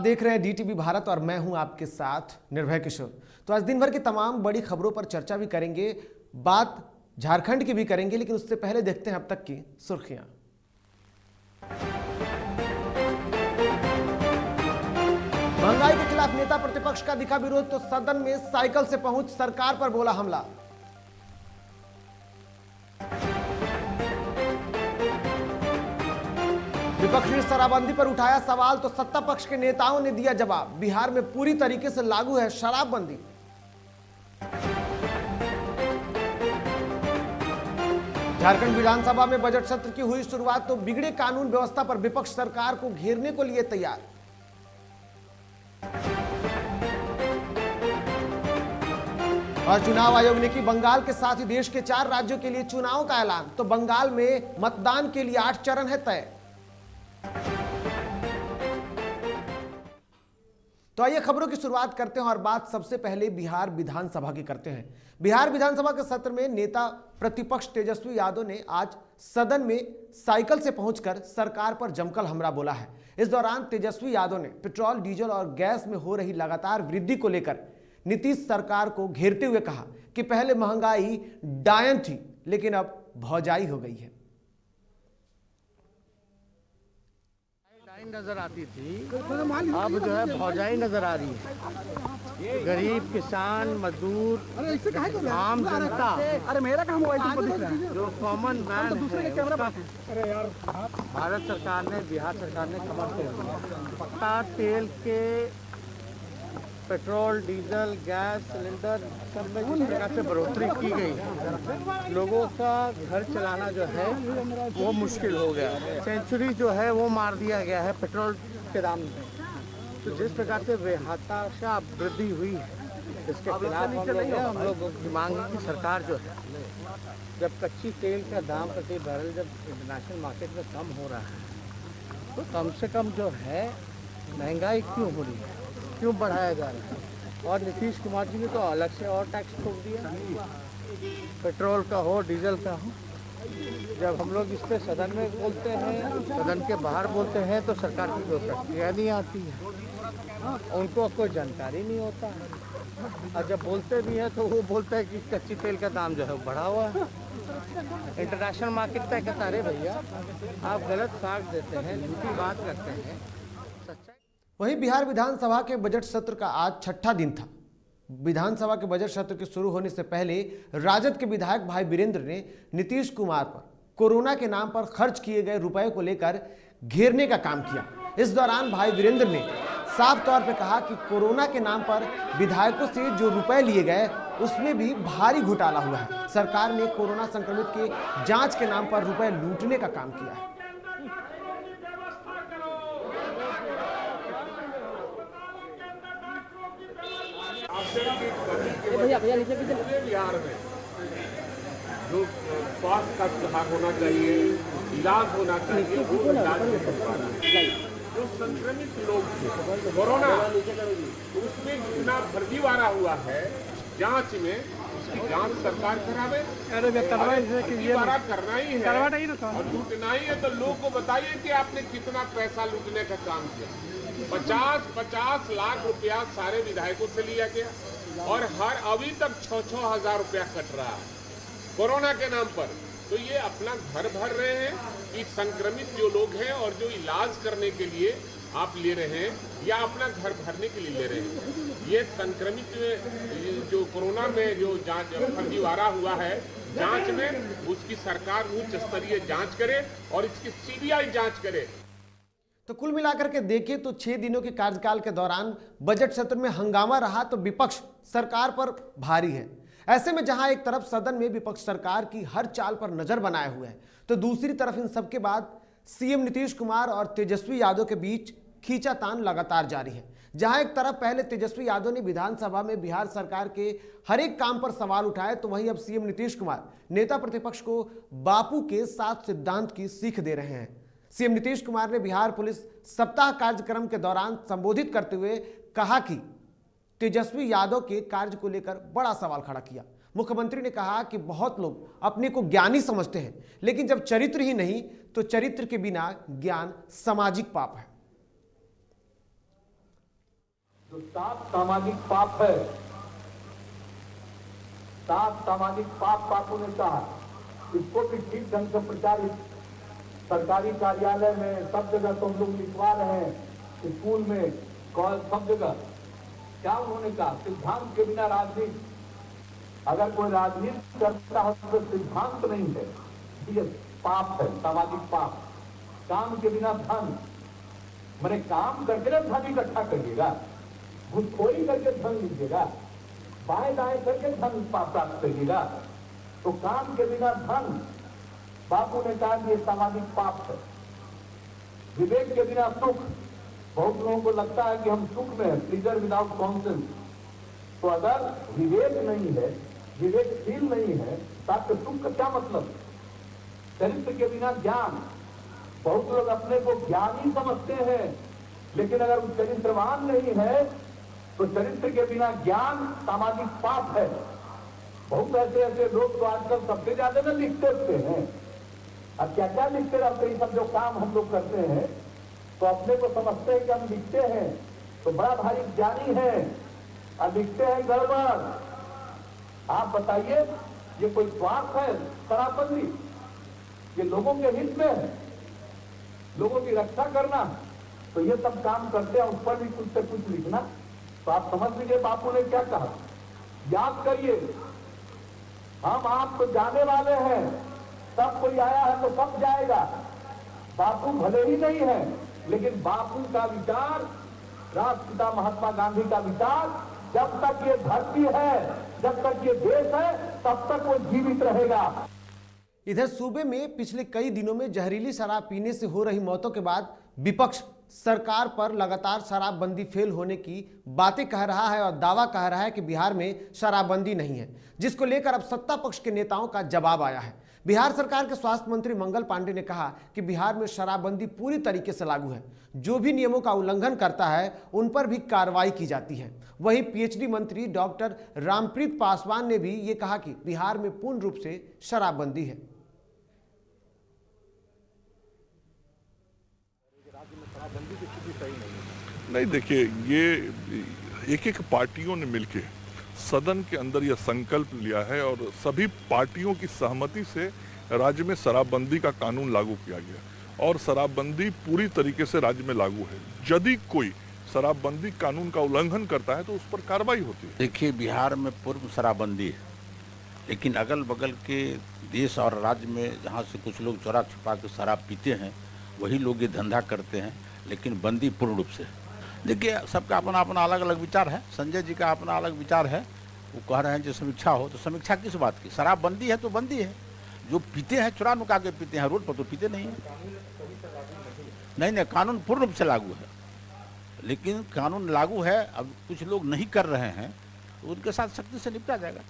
देख रहे हैं डीटीवी भारत और मैं हूं आपके साथ निर्भय किशोर। तो आज दिन भर की तमाम बड़ी खबरों पर चर्चा भी करेंगे, बात झारखंड की भी करेंगे, लेकिन उससे पहले देखते हैं अब तक की सुर्खियां। महंगाई के खिलाफ नेता प्रतिपक्ष का दिखा विरोध तो सदन में साइकिल से पहुंच सरकार पर बोला हमला। विपक्ष ने शराबबंदी पर उठाया सवाल तो सत्ता पक्ष के नेताओं ने दिया जवाब। बिहार में पूरी तरीके से लागू है शराबबंदी। झारखंड विधानसभा में बजट सत्र की हुई शुरुआत तो बिगड़े कानून व्यवस्था पर विपक्ष सरकार को घेरने को लिए तैयार। और चुनाव आयोग ने की बंगाल के साथ ही देश के 4 राज्यों के लिए चुनाव का ऐलान। तो बंगाल में मतदान के लिए 8 चरण है तय। तो आइए खबरों की शुरुआत करते हैं और बात सबसे पहले बिहार विधानसभा की करते हैं। बिहार विधानसभा के सत्र में नेता प्रतिपक्ष तेजस्वी यादव ने आज सदन में साइकिल से पहुंचकर सरकार पर जमकर हमला बोला है। इस दौरान तेजस्वी यादव ने पेट्रोल, डीजल और गैस में हो रही लगातार वृद्धि को लेकर नीतीश सरकार को घेरते हुए कहा कि पहले महंगाई डायन थी लेकिन अब भौजाई हो गई है। नजर आती थी, अब जो है भौजाई नजर आ रही है। गरीब, किसान, मजदूर, आम जनता, अरे मेरा काम जो कॉमन मैन है, भारत सरकार ने, बिहार सरकार ने कमर तोड़ दिया। पक्का तेल के, पेट्रोल, डीजल, गैस सिलेंडर सब में जिस प्रकार से बढ़ोतरी की गई, लोगों का घर चलाना जो है वो मुश्किल हो गया। सेंचुरी जो है वो मार दिया गया है पेट्रोल के दाम में। तो जिस प्रकार से बेहताशा वृद्धि हुई है, इसके खिलाफ हम लोग की मांग है कि सरकार जो है, जब कच्ची तेल का दाम प्रति बैरल जब इंटरनेशनल मार्केट में कम हो रहा है, तो कम से कम जो है महंगाई क्यों हो रही है, क्यों बढ़ाया जा रहा है। और नीतीश कुमार जी ने तो अलग से और टैक्स ठोक दिया, पेट्रोल का हो, डीजल का हो। जब हम लोग इस पे सदन में बोलते हैं, सदन के बाहर बोलते हैं, तो सरकार की कोई प्रतिक्रिया नहीं आती है, उनको कोई जानकारी नहीं होता है। और जब बोलते भी हैं तो वो बोलते हैं कि कच्ची तेल का दाम जो है बढ़ा हुआ है। इंटरनेशनल मार्केट तय कहता है भैया आप गलत साख देते हैं, झूठी बात करते हैं। वहीं बिहार विधानसभा के बजट सत्र का आज 6ठा दिन था। विधानसभा के बजट सत्र के शुरू होने से पहले राजद के विधायक भाई वीरेंद्र ने नीतीश कुमार पर कोरोना के नाम पर खर्च किए गए रुपए को लेकर घेरने का काम किया। इस दौरान भाई वीरेंद्र ने साफ तौर पर कहा कि कोरोना के नाम पर विधायकों से जो रुपए लिए गए उसमें भी भारी घोटाला हुआ है। सरकार ने कोरोना संक्रमित के जांच के नाम पर रुपए लूटने का काम किया है। बिहार में जो स्वास्थ्य का सुधार होना चाहिए, इलाज होना चाहिए, वो इलाज नहीं हो पा रहा है। जो संक्रमित लोग थे कोरोना, उसमें जितना फर्जीवाड़ा हुआ है जांच में, उसकी जांच सरकार करावे। फर्जीवाड़ा करना ही है और लूटना ही है, तो लोग को बताइए कि आपने कितना पैसा लूटने का काम किया। 50 लाख रुपया सारे विधायकों से लिया गया और हर अभी तक 6-6 हजार रुपया कट रहा है कोरोना के नाम पर। तो ये अपना घर भर रहे हैं कि संक्रमित जो लोग हैं और जो इलाज करने के लिए आप ले रहे हैं या अपना घर भरने के लिए ले रहे हैं। ये संक्रमित जो कोरोना में जो जांच फर्जीवाड़ा हुआ है जांच में, उसकी सरकार उच्च स्तरीय जांच करे और इसकी सीबीआई जांच करे। तो कुल मिलाकर के देखें तो 6 दिनों के कार्यकाल के दौरान बजट सत्र में हंगामा रहा तो विपक्ष सरकार पर भारी है। ऐसे में जहां एक तरफ सदन में विपक्ष सरकार की हर चाल पर नजर बनाए हुए है, तो दूसरी तरफ इन सबके बाद सीएम नीतीश कुमार और तेजस्वी यादव के बीच खींचातान लगातार जारी है। जहां एक तरफ पहले तेजस्वी यादव ने विधानसभा में बिहार सरकार के हर एक काम पर सवाल उठाए, तो वहीं अब सीएम नीतीश कुमार नेता प्रतिपक्ष को बापू के 7 सिद्धांत की सीख दे रहे हैं। सीएम नीतीश कुमार ने बिहार पुलिस सप्ताह कार्यक्रम के दौरान संबोधित करते हुए कहा कि तेजस्वी यादव के कार्य को लेकर बड़ा सवाल खड़ा किया। मुख्यमंत्री ने कहा कि बहुत लोग अपने को ज्ञानी समझते हैं, लेकिन जब चरित्र ही नहीं तो चरित्र के बिना ज्ञान सामाजिक पाप है। जो 7 सामाजिक पाप है, 7 सामाजिक पाप बापू ने कहा, इसको भी ठीक ढंग से प्रचारित सरकारी कार्यालय में सब जगह तो हम लोग लिखवा रहे हैं, स्कूल में, कॉलेज, सब जगह। क्या उन्होंने कहा? सिद्धांत के बिना राजनीति, अगर कोई राजनीति करता है तो सिद्धांत नहीं है, ये पाप है, सामाजिक पाप। काम के बिना धन, मैंने काम करके ना धन इकट्ठा करिएगा, घुसखोरी करके धन लीजिएगा, बाएं दाएं करके धन प्राप्त करिएगा, तो काम के बिना धन, बापू ने कहा कि ये सामाजिक पाप है। विवेक के बिना सुख, बहुत लोगों को लगता है कि हम सुख में है, प्लीजर विदाउट कॉन्सेंस। तो अगर विवेक नहीं है, विवेकशील नहीं है, तो आपके सुख का क्या मतलब? चरित्र के बिना ज्ञान, बहुत लोग अपने को ज्ञानी समझते हैं, लेकिन अगर वो चरित्रवान नहीं है तो चरित्र के बिना ज्ञान सामाजिक पाप है। बहुत ऐसे ऐसे लोग तो आजकल सबसे ज्यादा ना लिखते रहते हैं, अब क्या क्या लिखते रहते हैं, सब जो काम हम लोग करते हैं तो अपने को समझते हैं कि हम लिखते हैं तो बड़ा भारी ज्ञानी है, और लिखते हैं गड़बड़। आप बताइए, ये कोई स्वार्थ है? शराबबंदी ये लोगों के हित में है, लोगों की रक्षा करना, तो ये सब काम करते हैं, उस पर भी कुछ से कुछ लिखना। तो आप समझ लीजिए बापू ने क्या कहा। याद करिए, हम आप तो जाने वाले हैं, सब कोई आया है तो सब जाएगा। बापू भले ही नहीं है, लेकिन बापू का विचार, राष्ट्रपिता महात्मा गांधी का विचार, जब तक ये धरती है, जब तक ये देश है, तब तक वो जीवित रहेगा। इधर सूबे में पिछले कई दिनों में जहरीली शराब पीने से हो रही मौतों के बाद विपक्ष सरकार पर लगातार शराबबंदी फेल होने की बातें कह रहा है और दावा कह रहा है कि बिहार में शराबबंदी नहीं है, जिसको लेकर अब सत्ता पक्ष के नेताओं का जवाब आया है। बिहार सरकार के स्वास्थ्य मंत्री मंगल पांडे ने कहा कि बिहार में शराबबंदी पूरी तरीके से लागू है, जो भी नियमों का उल्लंघन करता है उन पर भी कार्रवाई की जाती है। वहीं पीएचडी मंत्री डॉक्टर रामप्रीत पासवान ने भी ये कहा कि बिहार में पूर्ण रूप से शराबबंदी है। नहीं, देखिए, ये एक पार्टियों ने मिलके सदन के अंदर यह संकल्प लिया है और सभी पार्टियों की सहमति से राज्य में शराबबंदी का कानून लागू किया गया और शराबबंदी पूरी तरीके से राज्य में लागू है। यदि कोई शराबबंदी कानून का उल्लंघन करता है तो उस पर कार्रवाई होती है। देखिए, बिहार में पूर्ण शराबबंदी है, लेकिन अगल बगल के देश और राज्य में जहाँ से कुछ लोग चोरा छुपा के शराब पीते हैं, वही लोग ये धंधा करते हैं, लेकिन बंदी पूर्ण रूप से। देखिए, सबका अपना अपना अलग अलग विचार है। संजय जी का अपना अलग विचार है, वो कह रहे हैं जो समीक्षा हो, तो समीक्षा किस बात की? शराबबंदी है तो बंदी है। जो पीते हैं चुरा नुका के पीते हैं, रोड पर तो पीते नहीं है। नहीं, कानून पूर्ण रूप से लागू है, लेकिन कानून लागू है, अब कुछ लोग नहीं कर रहे हैं तो उनके साथ सख्ती से निपटा जाएगा।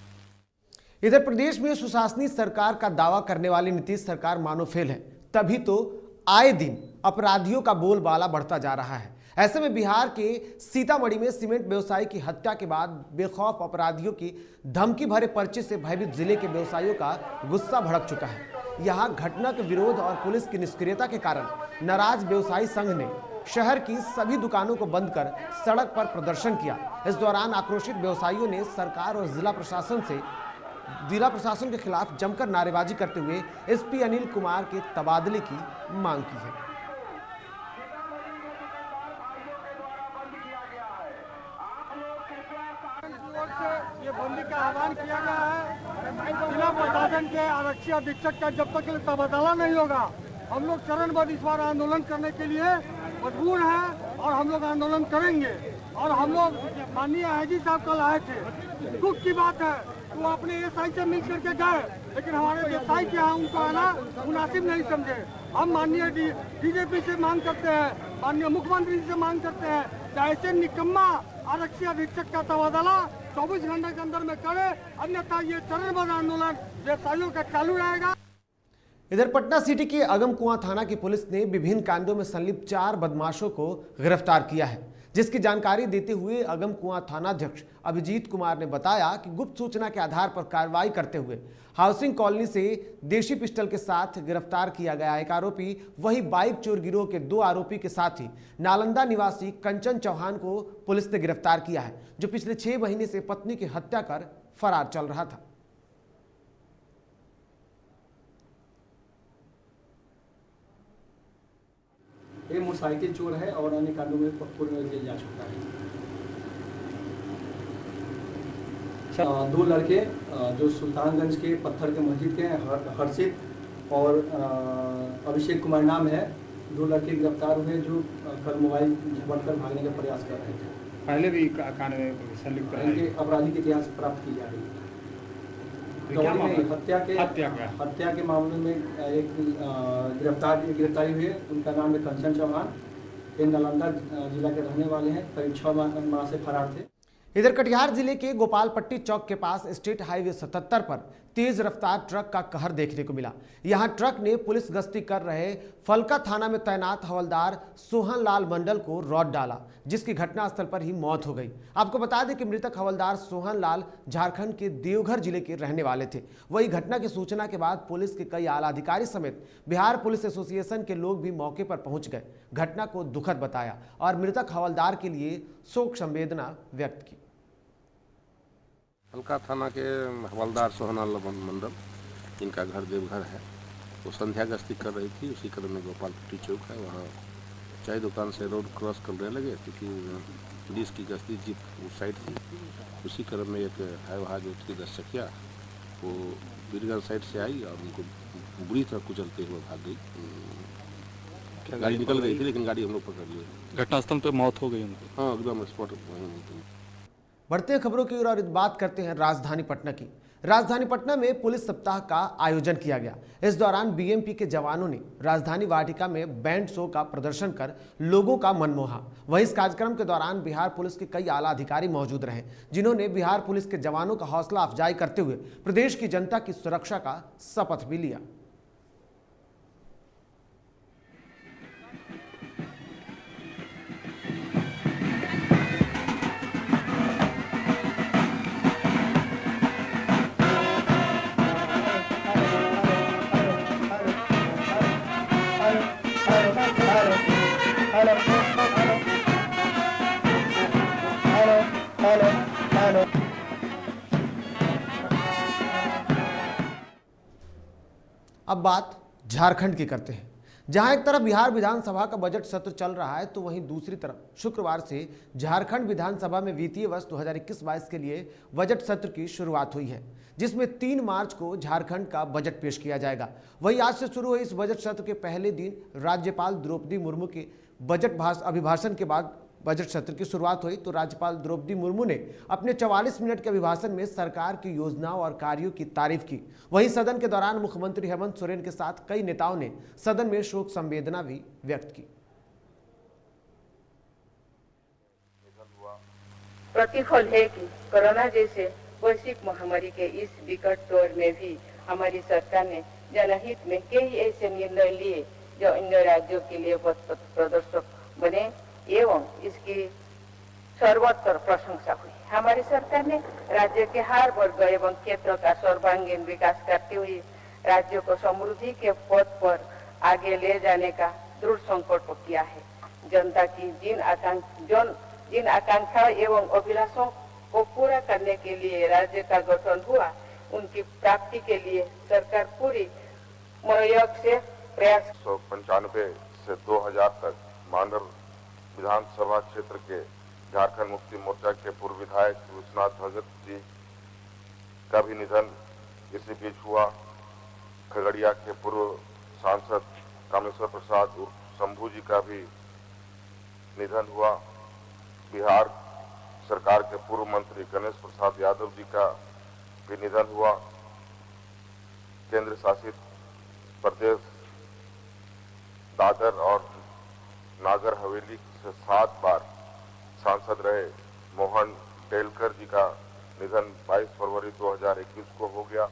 इधर प्रदेश में सुशासनित सरकार का दावा करने वाली नीतीश सरकार मानो फेल है, तभी तो आए दिन अपराधियों का बोलबाला बढ़ता जा रहा है। ऐसे में बिहार के सीतामढ़ी में सीमेंट व्यवसायी की हत्या के बाद बेखौफ अपराधियों की धमकी भरे पर्चे से भयभीत जिले के व्यवसायियों का गुस्सा भड़क चुका है। यहां घटना के विरोध और पुलिस की निष्क्रियता के कारण नाराज व्यवसायी संघ ने शहर की सभी दुकानों को बंद कर सड़क पर प्रदर्शन किया। इस दौरान आक्रोशित व्यवसायियों ने सरकार और जिला प्रशासन के खिलाफ जमकर नारेबाजी करते हुए एसपी अनिल कुमार के तबादले की मांग की है। ये बंदी का आह्वान किया गया है। जिला प्रशासन के आरक्षी अधीक्षक का जब तक तबादला नहीं होगा, हम लोग चरणबद्ध इस बार आंदोलन करने के लिए मजबूर हैं और हम लोग आंदोलन करेंगे। और हम लोग माननीय आईजी साहब कल आए थे, दुख की बात है वो अपने एसआई से मिल करके गए, लेकिन हमारे एसआई के यहाँ उनको आना मुनासिब नहीं समझे। हम माननीय डीजीपी से मांग करते हैं, माननीय मुख्यमंत्री से मांग करते हैं कि ऐसे निकम्मा आरक्षी अधीक्षक का तबादला 24 घंटे के अंदर में करे, अन्यथा ये चरणबद्ध आंदोलन व्यवसायियों का चालू रहेगा। इधर पटना सिटी के अगमकुआं थाना की पुलिस ने विभिन्न कांडों में संलिप्त 4 बदमाशों को गिरफ्तार किया है, जिसकी जानकारी देते हुए अगमकुआं थानाध्यक्ष अभिजीत कुमार ने बताया कि गुप्त सूचना के आधार पर कार्रवाई करते हुए हाउसिंग कॉलोनी से देशी पिस्टल के साथ गिरफ्तार किया गया एक आरोपी, वही बाइक चोर गिरोह के 2 आरोपी के साथ ही नालंदा निवासी कंचन चौहान को पुलिस ने गिरफ्तार किया है, जो पिछले 6 महीने से पत्नी की हत्या कर फरार चल रहा था। ये मोटरसाइकिल चोर है और अन्य कांडों में पूर्व में जेल जा चुका है। 2 लड़के जो सुल्तानगंज के पत्थर के मस्जिद के हैं, हर्षित और अभिषेक कुमार नाम है, 2 लड़के गिरफ्तार हुए जो कल मोबाइल झपट कर भागने का प्रयास कर रहे थे। पहले भी कांड में संलिप्त रहे। इनके आपराधिक इतिहास प्राप्त की जा रही है। हत्या के मामले में एक गिरफ्तारी हुई है। उनका नाम है कंचन चौहान, ये नालंदा जिला के रहने वाले हैं, करीब 6 माह से फरार थे। इधर कटिहार जिले के गोपालपट्टी चौक के पास स्टेट हाईवे 77 पर तेज रफ्तार ट्रक का कहर देखने को मिला। यहां ट्रक ने पुलिस गश्ती कर रहे फलका थाना में तैनात हवलदार सोहन लाल मंडल को रौंद डाला, जिसकी घटनास्थल पर ही मौत हो गई। आपको बता दें कि मृतक हवलदार सोहन लाल झारखंड के देवघर जिले के रहने वाले थे। वही घटना की सूचना के बाद पुलिस के कई आला अधिकारी समेत बिहार पुलिस एसोसिएशन के लोग भी मौके पर पहुंच गए, घटना को दुखद बताया और मृतक हवलदार के लिए शोक संवेदना व्यक्त की। फलका थाना के हवलदार सोहनलाल मंडल, इनका घर देवघर है, वो संध्या गश्ती कर रही थी। उसी क्रम में गोपालपट्टी चौक है, वहाँ चाय दुकान से रोड क्रॉस करने लगे क्योंकि पुलिस की गश्ती जीप उस साइड थी। उसी क्रम में एक है वहाँ जो उसकी 10 चकिया, वो बीरगंज साइड से आई और उनको बुरी तरह कुचलते हुए भाग गई। गाड़ी निकल गई थी लेकिन गाड़ी हम लोग पकड़ लिए। घटनास्थल पे मौत हो गई उनकी। हाँ, एकदम स्पॉट। बढ़ते हैं खबरों की ओर और बात करते हैं राजधानी पटना की। राजधानी पटना में पुलिस सप्ताह का आयोजन किया गया। इस दौरान बीएमपी के जवानों ने राजधानी वाटिका में बैंड शो का प्रदर्शन कर लोगों का मन मोहा। वहीं इस कार्यक्रम के दौरान बिहार पुलिस के कई आला अधिकारी मौजूद रहे, जिन्होंने बिहार पुलिस के जवानों का हौसला अफजाई करते हुए प्रदेश की जनता की सुरक्षा का शपथ भी लिया। अब बात झारखंड की करते हैं, जहां एक तरफ बिहार विधानसभा का बजट सत्र चल रहा है तो वहीं दूसरी तरफ शुक्रवार से झारखंड विधानसभा में वित्तीय वर्ष 2021-22 के लिए बजट सत्र की शुरुआत हुई है, जिसमें 3 मार्च को झारखंड का बजट पेश किया जाएगा। वहीं आज से शुरू हुए इस बजट सत्र के पहले दिन राज्यपाल द्रौपदी मुर्मू के बजट अभिभाषण के बाद बजट सत्र की शुरुआत हुई तो राज्यपाल द्रौपदी मुर्मू ने अपने 44 मिनट के अभिभाषण में सरकार की योजनाओं और कार्यों की तारीफ की। वहीं सदन के दौरान मुख्यमंत्री हेमंत सोरेन के साथ कई नेताओं ने सदन में शोक संवेदना भी व्यक्त की। प्रतिफल है कि कोरोना जैसे वैश्विक महामारी के इस विकट दौर में भी हमारी सरकार ने जनहित में कई ऐसे निर्णय लिए जो अन्य राज्यों के लिए प्रदर्शक बने एवं इसकी सर्वोत्तर प्रशंसा हुई। हमारी सरकार ने राज्य के हर वर्ग एवं क्षेत्र का सर्वांगीण विकास करते हुए राज्य को समृद्धि के पथ पर आगे ले जाने का दृढ़ संकल्प किया है। जनता की जिन आकांक्षाओं एवं अभिलाषों को पूरा करने के लिए राज्य का गठन हुआ, उनकी प्राप्ति के लिए सरकार पूरी मनोयोग से प्रयास। 1995 से 2000 तक मांडर विधानसभा क्षेत्र के झारखंड मुक्ति मोर्चा के पूर्व विधायक विश्वनाथ भगत जी का भी निधन इसी बीच हुआ। खगड़िया के पूर्व सांसद कामेश्वर प्रसाद शंभू जी का भी निधन हुआ। बिहार सरकार के पूर्व मंत्री गणेश प्रसाद यादव जी का भी निधन हुआ। केंद्र शासित प्रदेश दादर और नागर हवेली से 7 बार सांसद रहे मोहन टेलकर जी का निधन 22 फरवरी 2021 को हो गया।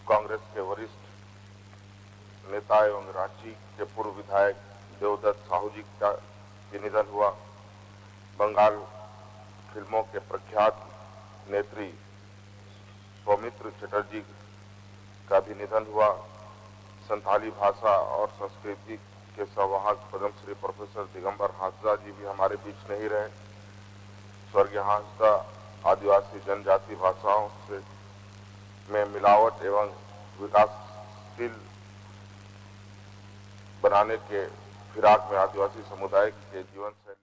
कांग्रेस के वरिष्ठ नेता एवं रांची के पूर्व विधायक देवदत्त साहू जी का की निधन हुआ। बंगाल फिल्मों के प्रख्यात नेत्री सौमित्र चटर्जी का भी निधन हुआ। संथाली भाषा और संस्कृति के संवाहक पद्मश्री प्रोफेसर दिगंबर हांसदा जी भी हमारे बीच नहीं रहे। स्वर्गीय हांसदा आदिवासी जनजाति भाषाओं से में मिलावट एवं विकासशील बनाने के फिराक में आदिवासी समुदाय के जीवन शैली।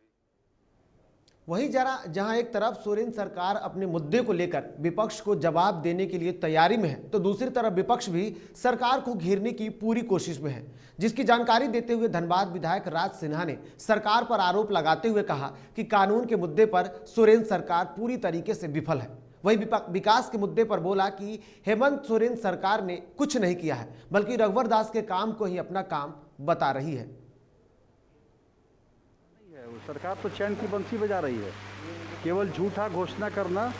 वहीं जहां एक तरफ सोरेन सरकार अपने मुद्दे को लेकर विपक्ष को जवाब देने के लिए तैयारी में है, तो दूसरी तरफ विपक्ष भी सरकार को घेरने की पूरी कोशिश में है, जिसकी जानकारी देते हुए धनबाद विधायक राज सिन्हा ने सरकार पर आरोप लगाते हुए कहा कि कानून के मुद्दे पर सोरेन सरकार पूरी तरीके से विफल है। वही विकास के मुद्दे पर बोला कि हेमंत सोरेन सरकार ने कुछ नहीं किया है, बल्कि रघुवर दास के काम को ही अपना काम बता रही है। सरकार तो चैन की बंसी बजा रही है, केवल झूठा घोषणा करना।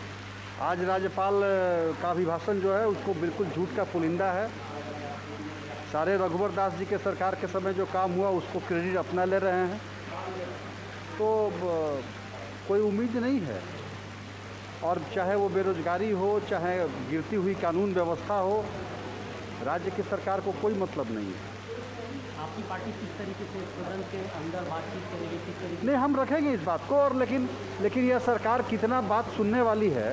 आज राज्यपाल का अभिभाषण जो है उसको बिल्कुल झूठ का पुलिंदा है। सारे रघुवर दास जी के सरकार के समय जो काम हुआ उसको क्रेडिट अपना ले रहे हैं, तो कोई उम्मीद नहीं है। और चाहे वो बेरोजगारी हो, चाहे गिरती हुई कानून व्यवस्था हो, राज्य की सरकार को कोई मतलब नहीं है। आपकी पार्टी किस तरीके से सदन के अंदर बातचीत करेगी, किस तरीके? नहीं, हम रखेंगे इस बात को, और लेकिन यह सरकार कितना बात सुनने वाली है,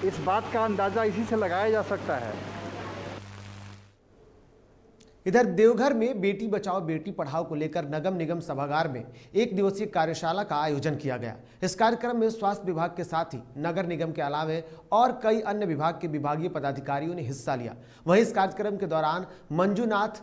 इस बात का अंदाजा इसी से लगाया जा सकता है। इधर देवघर में बेटी बचाओ बेटी पढ़ाओ को लेकर नगर निगम सभागार में एक दिवसीय कार्यशाला का आयोजन किया गया। इस कार्यक्रम में स्वास्थ्य विभाग के साथ ही नगर निगम के अलावे और कई अन्य विभाग के विभागीय पदाधिकारियों ने हिस्सा लिया। वहीं इस कार्यक्रम के दौरान मंजूनाथ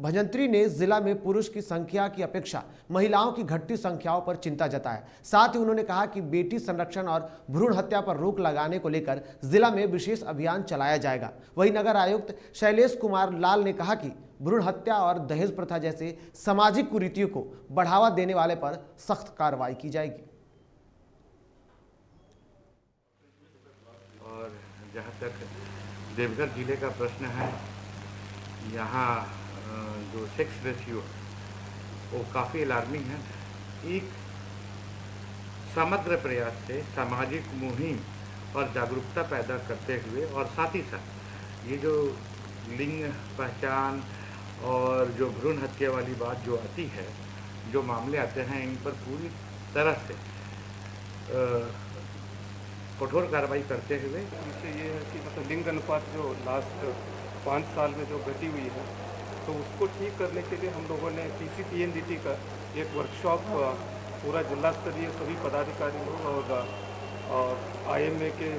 भजंत्री ने जिला में पुरुष की संख्या की अपेक्षा महिलाओं की घटती संख्याओं पर चिंता जताया। साथ ही उन्होंने कहा कि बेटी संरक्षण और भ्रूण हत्या पर रोक लगाने को लेकर जिला में विशेष अभियान चलाया जाएगा। वहीं नगर आयुक्त शैलेश कुमार लाल ने कहा कि भ्रूण हत्या और दहेज प्रथा जैसे सामाजिक कुरीतियों को बढ़ावा देने वाले पर सख्त कार्रवाई की जाएगी। और जहाँ तक देवघर जिले का प्रश्न है, यहाँ जो सेक्स रेशियो वो काफ़ी अलार्मिंग है। एक समग्र प्रयास से सामाजिक मुहिम और जागरूकता पैदा करते हुए, और साथ ही साथ ये जो लिंग पहचान और जो भ्रूण हत्या वाली बात जो आती है, जो मामले आते हैं, इन पर पूरी तरह से कठोर कार्रवाई करते हुए। इससे ये है कि मतलब लिंग अनुपात जो लास्ट 5 साल में जो घटी हुई है, तो उसको ठीक करने के लिए हम लोगों ने PCPNDT का एक वर्कशॉप पूरा जिला स्तरीय सभी पदाधिकारियों और IMA के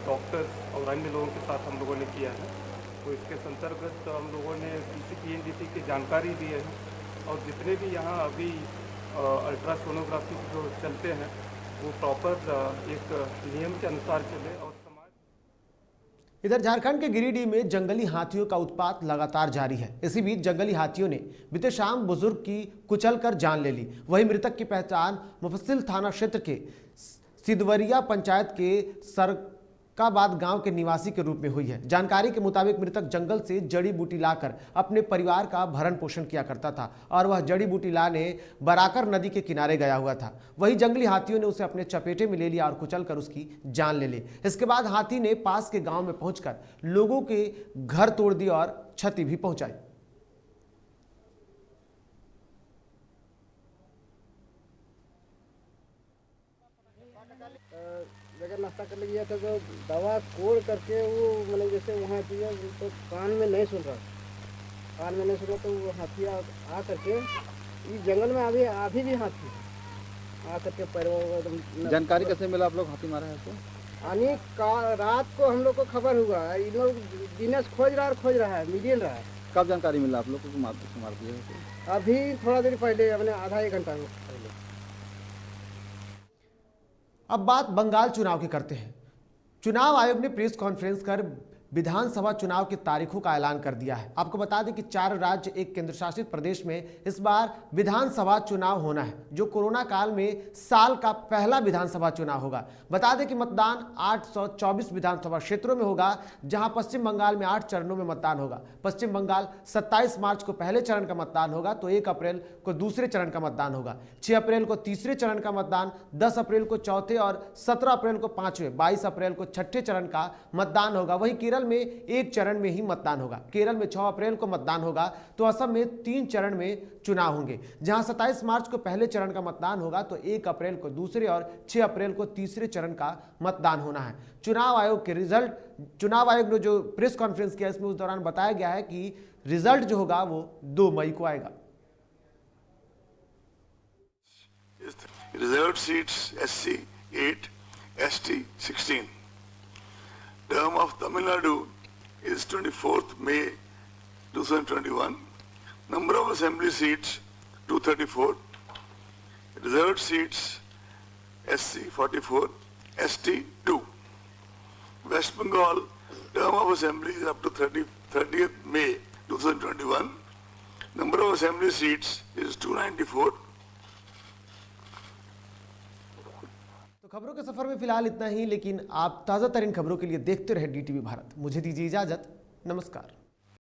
डॉक्टर्स और अन्य लोगों के साथ हम लोगों ने किया है। तो इसके अंतर्गत हम लोगों ने PCPNDT की जानकारी दी है, और जितने भी यहाँ अभी अल्ट्रासोनोग्राफी जो चलते हैं वो प्रॉपर एक नियम के अनुसार चले। और इधर झारखंड के गिरिडीह में जंगली हाथियों का उत्पात लगातार जारी है। इसी बीच जंगली हाथियों ने बीते शाम बुजुर्ग की कुचलकर जान ले ली। वहीं मृतक की पहचान मुफस्सिल थाना क्षेत्र के सिद्धवरिया पंचायत के सरकाबाद गांव के निवासी के रूप में हुई है। जानकारी के मुताबिक मृतक जंगल से जड़ी बूटी लाकर अपने परिवार का भरण पोषण किया करता था, और वह जड़ी बूटी लाने बराकर नदी के किनारे गया हुआ था। वहीं जंगली हाथियों ने उसे अपने चपेटे में ले लिया और कुचलकर उसकी जान ले ली। इसके बाद हाथी ने पास के गांव में पहुंचकर लोगों के घर तोड़ दिए और क्षति भी पहुंचाई। अगर नाश्ता करने गया था तो दवा कोड़ करके वो मतलब जैसे वहाँ दिया तो कान में नहीं सुन रहा तो वो हाथी आ करके इस जंगल में अभी भी हाथी आ करके पैरों एकदम। जानकारी कैसे मिला आप लोग हाथी मारा है तो? यानी रात को हम लोग को खबर हुआ, इन लोग दिन से खोज रहा है, मिल रहा है। कब जानकारी मिला आप लोग को मार दिया? अभी थोड़ा देर पहले, अपने आधा एक घंटा पहले। अब बात बंगाल चुनाव की करते हैं। चुनाव आयोग ने प्रेस कॉन्फ्रेंस कर विधानसभा चुनाव की तारीखों का ऐलान कर दिया है। आपको बता दें कि 4 राज्य, एक केंद्र शासित प्रदेश में इस बार विधानसभा चुनाव होना है, जो कोरोना काल में साल का पहला विधानसभा चुनाव होगा। बता दें कि मतदान 824 विधानसभा क्षेत्रों में होगा, जहां पश्चिम बंगाल में 8 चरणों में मतदान होगा। पश्चिम बंगाल 27 मार्च को पहले चरण का मतदान होगा, तो 1 अप्रैल को दूसरे चरण का मतदान होगा, 6 अप्रैल को तीसरे चरण का मतदान, 10 अप्रैल को चौथे और 17 अप्रैल को पांचवें, 22 अप्रैल को छठे चरण का मतदान होगा। वहीं केरल में 1 चरण में ही मतदान होगा। केरल में 6 अप्रैल को मतदान होगा, तो असम में 3 चरण में चुनाव होंगे, जहां 27 मार्च को पहले चरण का मतदान होगा, तो 1 अप्रैल को दूसरे और 6 अप्रैल को तीसरे चरण का मतदान होना है। चुनाव आयोग ने जो प्रेस कॉन्फ्रेंस किया, इसमें उस दौरान बताया गया है कि रिजल्ट जो होगा वो 2 मई को आएगा। Reserved seats SC 8, ST 16. Term of Tamil Nadu is 24th May 2021. Number of assembly seats 234. Reserved seats SC 44, ST 2. West Bengal term of assembly is up to 30th May 2021. Number of assembly seats is 294. खबरों के सफर में फिलहाल इतना ही, लेकिन आप ताज़ा तरीन खबरों के लिए देखते रहे DTV भारत। मुझे दीजिए इजाजत, नमस्कार।